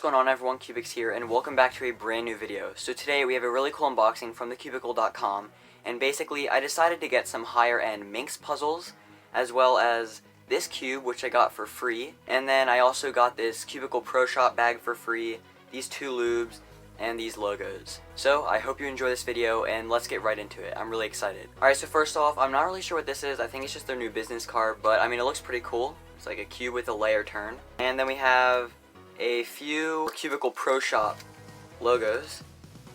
going on, everyone? Kilominx here, and welcome back to a brand new video. So today we have a really cool unboxing from TheCubicle.com, and basically I decided to get some higher end Minx puzzles, as well as this cube, which I got for free, and then I also got this Cubicle Pro Shop bag for free, these two lubes, and these logos. So I hope you enjoy this video, and let's get right into it. I'm really excited. Alright, so first off, I'm not really sure what this is. I think it's just their new business card, but I mean, it looks pretty cool. It's like a cube with a layer turn. And then we have a few Cubicle Pro Shop logos.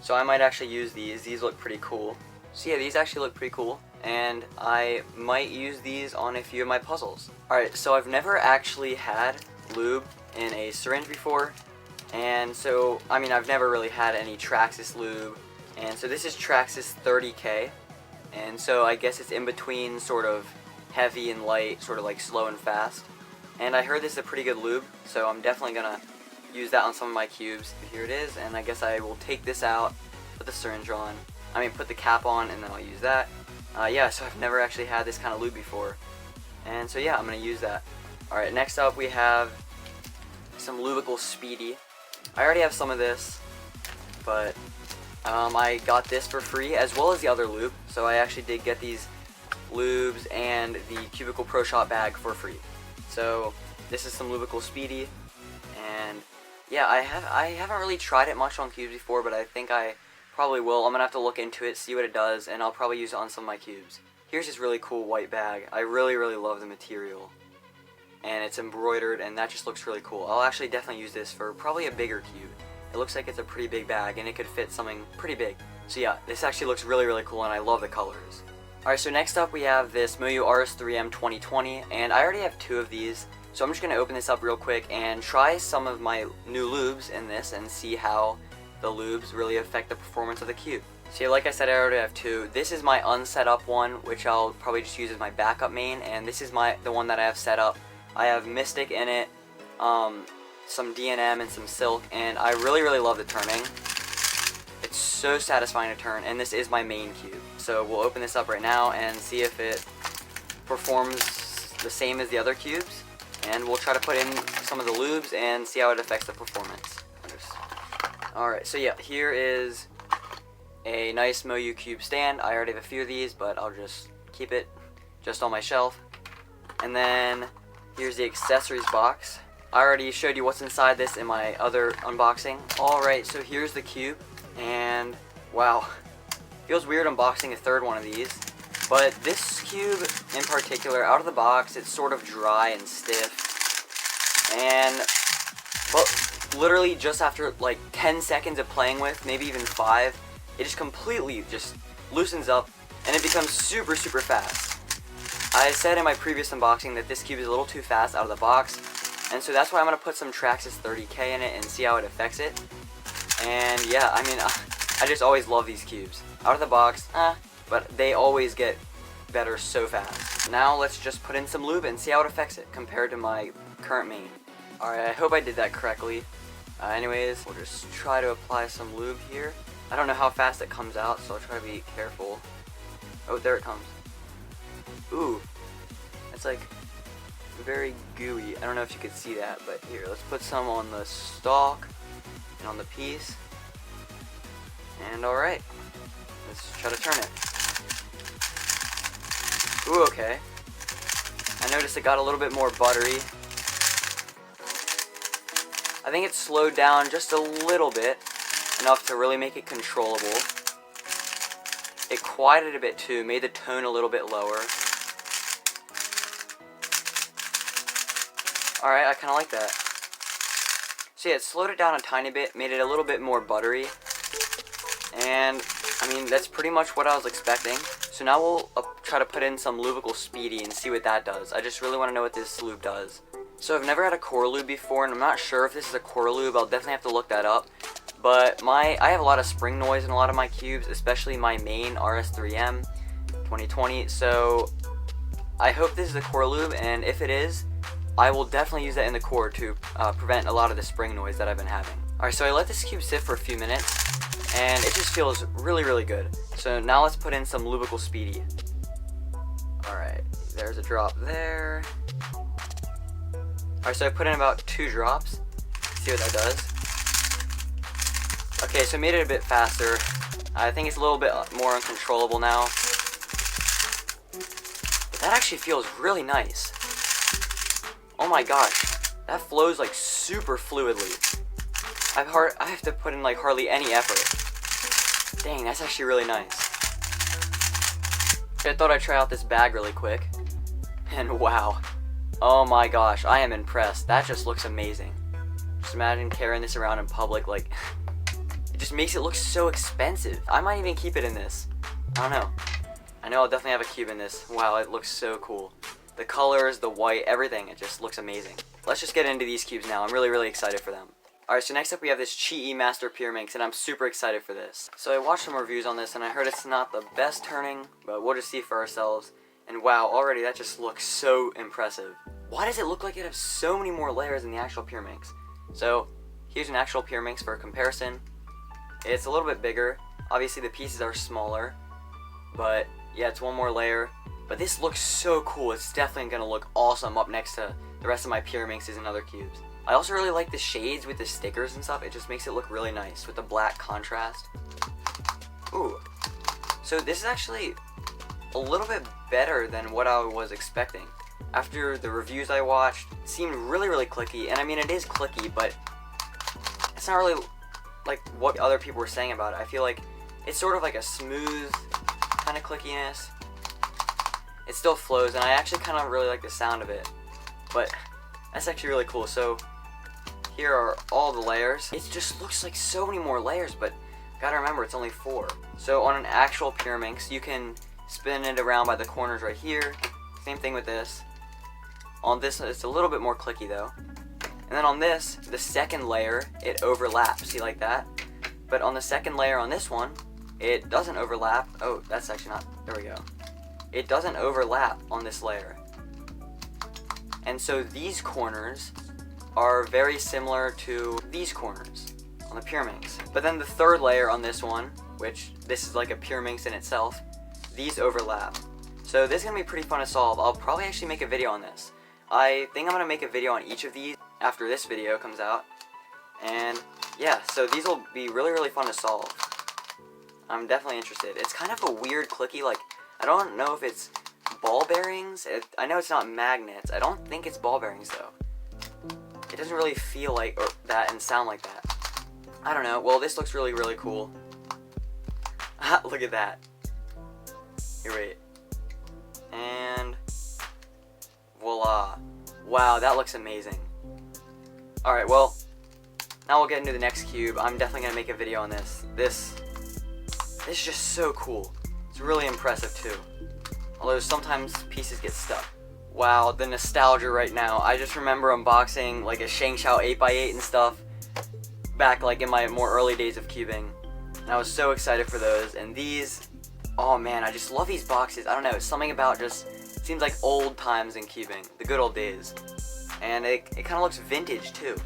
So I might actually use these. These look pretty cool. So yeah, these actually look pretty cool, and I might use these on a few of my puzzles. Alright, so I've never actually had lube in a syringe before, and so, I mean, I've never really had any Traxxas lube, and so this is Traxxas 30K, and so I guess it's in between sort of heavy and light, sort of like slow and fast. And I heard this is a pretty good lube, so I'm definitely gonna use that on some of my cubes. Here it is, and I guess I will take this out, put the syringe on, put the cap on, and then I'll use that. Yeah, so I've never actually had this kind of lube before, and so yeah, I'm gonna use that. Alright, next up we have some Lubical Speedy. I already have some of this, but I got this for free, as well as the other lube, so I actually did get these lubes and the Cubicle Pro Shop bag for free. So this is some Lubical Speedy, and yeah, I haven't really tried it much on cubes before, but I think I probably will. I'm gonna have to look into it, see what it does, and I'll probably use it on some of my cubes. Here's this really cool white bag. I really love the material, and it's embroidered, and that just looks really cool. I'll actually definitely use this for probably a bigger cube. It looks like it's a pretty big bag, and it could fit something pretty big. So yeah, this actually looks really cool, and I love the colors. Alright, so next up we have this Moyu RS3M 2020, and I already have two of these, so I'm just going to open this up real quick and try some of my new lubes in this and see how the lubes really affect the performance of the cube. So yeah, like I said, I already have two. This is my unset up one, which I'll probably just use as my backup main, and this is the one that I have set up. I have Mystic in it, some DNM and some Silk, and I really love the turning. It's so satisfying to turn, and this is my main cube. So we'll open this up right now and see if it performs the same as the other cubes, and we'll try to put in some of the lubes and see how it affects the performance. Alright, so yeah, here is a nice Moyu cube stand. I already have a few of these, but I'll just keep it just on my shelf. And then here's the accessories box. I already showed you what's inside this in my other unboxing. Alright, so here's the cube, and wow, feels weird unboxing a third one of these, but this cube in particular, out of the box, it's sort of dry and stiff, but literally just after like 10 seconds of playing with, maybe even 5, it just completely just loosens up, and it becomes super fast. I said in my previous unboxing that this cube is a little too fast out of the box, and so that's why I'm going to put some Traxxas 30K in it and see how it affects it. And yeah, I just always love these cubes. Out of the box, but they always get better so fast. Now let's just put in some lube and see how it affects it compared to my current main. Alright, I hope I did that correctly. Anyways, we'll just try to apply some lube here. I don't know how fast it comes out, so I'll try to be careful. Oh, there it comes. Ooh, it's like very gooey. I don't know if you could see that, but here, let's put some on the stalk and on the piece. And alright, let's try to turn it. Ooh, okay. I noticed it got a little bit more buttery. I think it slowed down just a little bit, enough to really make it controllable. It quieted a bit too, made the tone a little bit lower. Alright, I kinda like that. So yeah, it slowed it down a tiny bit, made it a little bit more buttery. And, that's pretty much what I was expecting. So now we'll try to put in some Lubical Speedy and see what that does. I just really want to know what this lube does. So I've never had a core lube before, and I'm not sure if this is a core lube. I'll definitely have to look that up. But I have a lot of spring noise in a lot of my cubes, especially my main RS3M 2020. So I hope this is a core lube, and if it is, I will definitely use that in the core to prevent a lot of the spring noise that I've been having. Alright, so I let this cube sit for a few minutes, and it just feels really good. So now let's put in some Lubical Speedy. Alright, there's a drop there. Alright, so I put in about 2 drops. See what that does. Okay, so I made it a bit faster. I think it's a little bit more uncontrollable now. But that actually feels really nice. Oh my gosh, that flows like super fluidly. I have to put in like hardly any effort. Dang, that's actually really nice. I thought I'd try out this bag really quick. And wow. Oh my gosh, I am impressed. That just looks amazing. Just imagine carrying this around in public, like, it just makes it look so expensive. I might even keep it in this. I don't know. I know I'll definitely have a cube in this. Wow, it looks so cool. The colors, the white, everything, it just looks amazing. Let's just get into these cubes now. I'm really excited for them. Alright, so next up we have this Chie Master Pyraminx, and I'm super excited for this. So I watched some reviews on this, and I heard it's not the best turning, but we'll just see for ourselves. And wow, already that just looks so impressive. Why does it look like it has so many more layers than the actual Pyraminx? So, here's an actual Pyraminx for comparison. It's a little bit bigger. Obviously the pieces are smaller, but yeah, it's one more layer. But this looks so cool. It's definitely going to look awesome up next to the rest of my Pyraminxes and other cubes. I also really like the shades with the stickers and stuff. It just makes it look really nice with the black contrast. Ooh. So this is actually a little bit better than what I was expecting. After the reviews I watched, it seemed really clicky. And I mean, it is clicky, but it's not really like what other people were saying about it. I feel like it's sort of like a smooth kind of clickiness. It still flows, and I actually kind of really like the sound of it. But that's actually really cool. So here are all the layers. It just looks like so many more layers, but gotta remember it's only 4. So on an actual Pyraminx, you can spin it around by the corners right here. Same thing with this. On this, it's a little bit more clicky though. And then on this, the second layer, it overlaps. See, like that? But on the second layer on this one, it doesn't overlap. Oh, that's actually not, there we go. It doesn't overlap on this layer. And so these corners are very similar to these corners on the Pyraminx. But then the third layer on this one, which this is like a Pyraminx in itself, these overlap. So this is going to be pretty fun to solve. I'll probably actually make a video on this. I think I'm going to make a video on each of these after this video comes out. And yeah, so these will be really fun to solve. I'm definitely interested. It's kind of a weird clicky, like, I don't know if it's ball bearings. I know it's not magnets. I don't think it's ball bearings though. It doesn't really feel like that and sound like that. I don't know. Well, this looks really cool. Look at that. Here, wait. And voila. Wow, that looks amazing. Alright, well, now we'll get into the next cube. I'm definitely going to make a video on this. This is just so cool. It's really impressive too. Although sometimes pieces get stuck. Wow, the nostalgia right now. I just remember unboxing like a ShengShao 8x8 and stuff back like in my more early days of cubing. And I was so excited for those. And these, oh man, I just love these boxes. I don't know, it's something about just, it seems like old times in cubing, the good old days. And it kind of looks vintage too.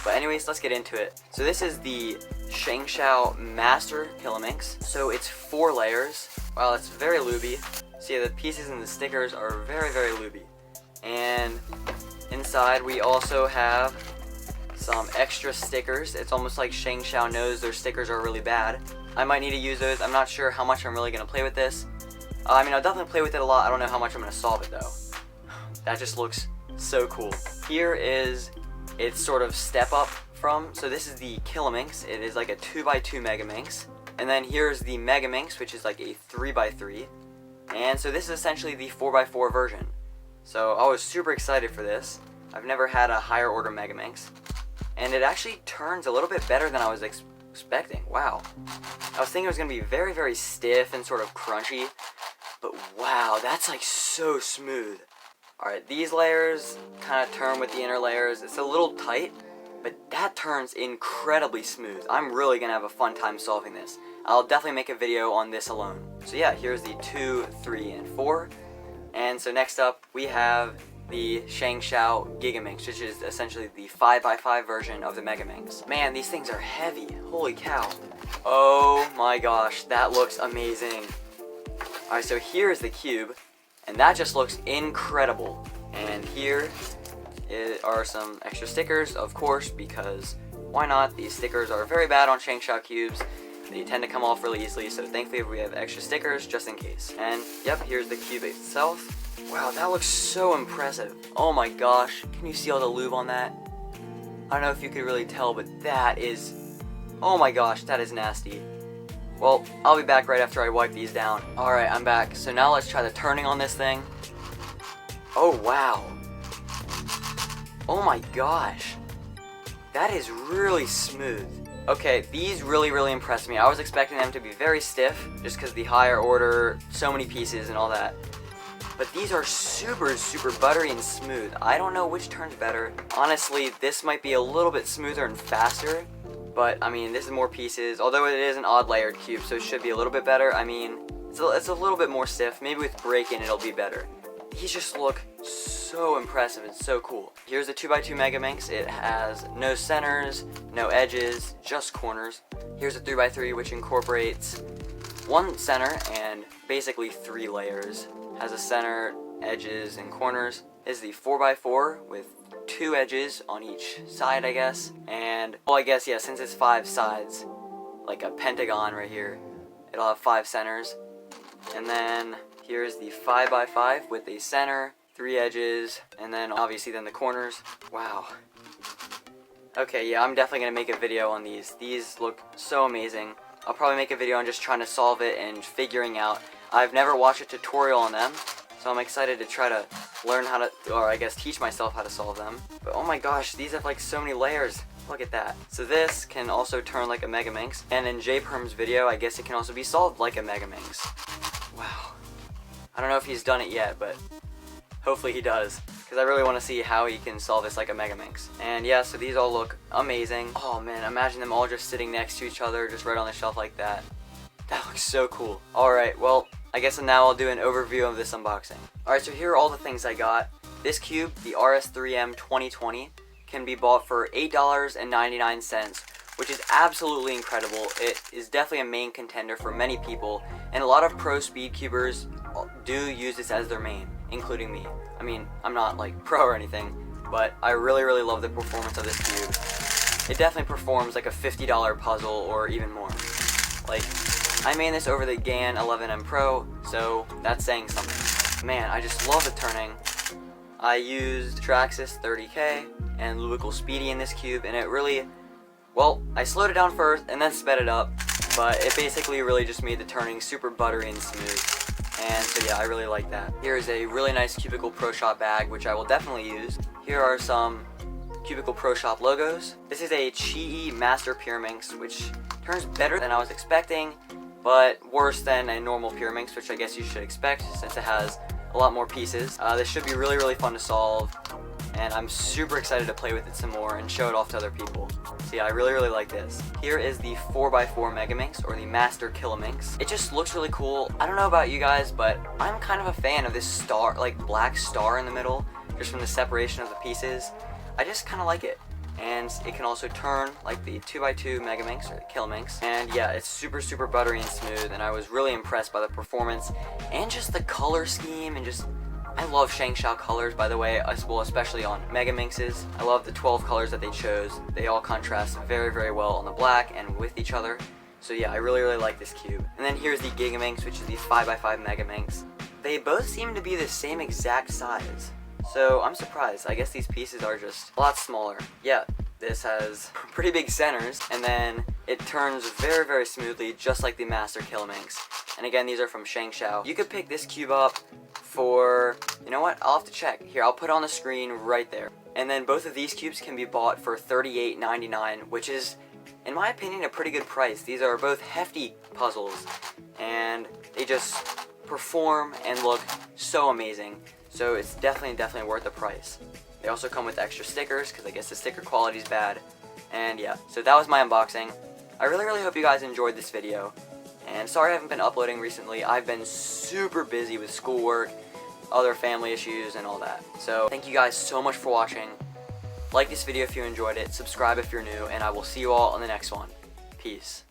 But anyways, let's get into it. So this is the ShengShao Master Kilominx. So it's 4 layers. Wow, it's very looby. So yeah, the pieces and the stickers are very looby. And inside we also have some extra stickers. It's almost like ShengShao knows their stickers are really bad. I might need to use those. I'm not sure how much I'm really going to play with this. I mean, I'll definitely play with it a lot. I don't know how much I'm going to solve it though. That just looks so cool. Here is its sort of step up from. So this is the Kilominx. It is like a 2x2 Megaminx. And then here's the Megaminx, which is like a 3x3. And so this is essentially the 4x4 version. So I was super excited for this. I've never had a higher order Megaminx. And it actually turns a little bit better than I was expecting. Wow. I was thinking it was going to be very stiff and sort of crunchy. But wow, that's like so smooth. Alright, these layers kind of turn with the inner layers. It's a little tight, but that turns incredibly smooth. I'm really going to have a fun time solving this. I'll definitely make a video on this alone. So yeah, here's the 2, 3, and 4. And so next up, we have the ShengShao Gigaminx, which is essentially the 5x5 version of the Megaminx. Man, these things are heavy. Holy cow. Oh my gosh, that looks amazing. Alright, so here's the cube, and that just looks incredible. And here are some extra stickers, of course, because why not? These stickers are very bad on ShengShou cubes. They tend to come off really easily, so thankfully we have extra stickers just in case. And yep, here's the cube itself. Wow, that looks so impressive. Oh my gosh, can you see all the lube on that? I don't know if you could really tell, but that is, oh my gosh, that is nasty. Well, I'll be back right after I wipe these down. Alright, I'm back. So now let's try the turning on this thing. Oh wow. Oh my gosh. That is really smooth. Okay, these really impressed me. I was expecting them to be very stiff, just because the higher order, so many pieces and all that. But these are super buttery and smooth. I don't know which turns better. Honestly, this might be a little bit smoother and faster. But, I mean, this is more pieces. Although it is an odd layered cube, so it should be a little bit better. I mean, it's a little bit more stiff. Maybe with break-in it'll be better. These just look so impressive and so cool. Here's the 2x2 Megaminx. It has no centers, no edges, just corners. Here's a 3x3, which incorporates one center and basically 3 layers. Has a center, edges, and corners. Is the 4x4 with 2 edges on each side, I guess. And, well, I guess, yeah, since it's 5 sides, like a pentagon right here, it'll have 5 centers. And then here's the 5x5 with a center, 3 edges, and then obviously then the corners. Wow. Okay, yeah, I'm definitely going to make a video on these. These look so amazing. I'll probably make a video on just trying to solve it and figuring out. I've never watched a tutorial on them, so I'm excited to try to learn how to, or I guess teach myself how to solve them. But oh my gosh, these have like so many layers. Look at that. So this can also turn like a Megaminx, and in J-Perm's video, I guess it can also be solved like a Megaminx. Wow. I don't know if he's done it yet, but hopefully he does, because I really want to see how he can solve this like a Megaminx. And yeah, so these all look amazing. Oh man, imagine them all just sitting next to each other, just right on the shelf like that. That looks so cool. Alright, well, I guess now I'll do an overview of this unboxing. Alright, so here are all the things I got. This cube, the RS3M 2020, can be bought for $8.99, which is absolutely incredible. It is definitely a main contender for many people, and a lot of pro speed cubers do use this as their main, including me. I mean, I'm not like pro or anything, but I really love the performance of this cube. It definitely performs like a $50 puzzle or even more. Like, I made this over the GAN 11M Pro, so that's saying something. Man, I just love the turning. I used Traxxas 30K and LiQWYD Speedy in this cube, and it really, well, I slowed it down first and then sped it up, but it basically really just made the turning super buttery and smooth. And so yeah, I really like that. Here is a really nice Cubicle Pro Shop bag, which I will definitely use. Here are some Cubicle Pro Shop logos. This is a Chie Master Pyraminx, which turns better than I was expecting, but worse than a normal Pyraminx, which I guess you should expect since it has a lot more pieces. This should be really fun to solve, and I'm super excited to play with it some more and show it off to other people. So yeah, I really like this. Here is the 4x4 Megaminx, or the Master Kilominx. It just looks really cool. I don't know about you guys, but I'm kind of a fan of this star, like black star in the middle, just from the separation of the pieces. I just kind of like it. And it can also turn like the 2x2 Megaminx or the Kilominx. And yeah, it's super buttery and smooth, and I was really impressed by the performance and just the color scheme, and just, I love ShengShou colors, by the way, well, especially on Megaminxes. I love the 12 colors that they chose. They all contrast very well on the black and with each other. So yeah, I really like this cube. And then here's the Gigaminx, which is the 5x5 Megaminx. They both seem to be the same exact size. So I'm surprised. I guess these pieces are just a lot smaller. Yeah, this has pretty big centers, and then it turns very smoothly, just like the Master Kilominx. And again, these are from ShengShou. You could pick this cube up for, you know what, I'll have to check. Here, I'll put it on the screen right there. And then both of these cubes can be bought for $38.99, which is, in my opinion, a pretty good price. These are both hefty puzzles, and they just perform and look so amazing. So it's definitely worth the price. They also come with extra stickers, because I guess the sticker quality is bad. And yeah, so that was my unboxing. I really hope you guys enjoyed this video. And sorry I haven't been uploading recently. I've been super busy with schoolwork, other family issues, and all that. So thank you guys so much for watching. Like this video if you enjoyed it, subscribe if you're new, and I will see you all on the next one. Peace.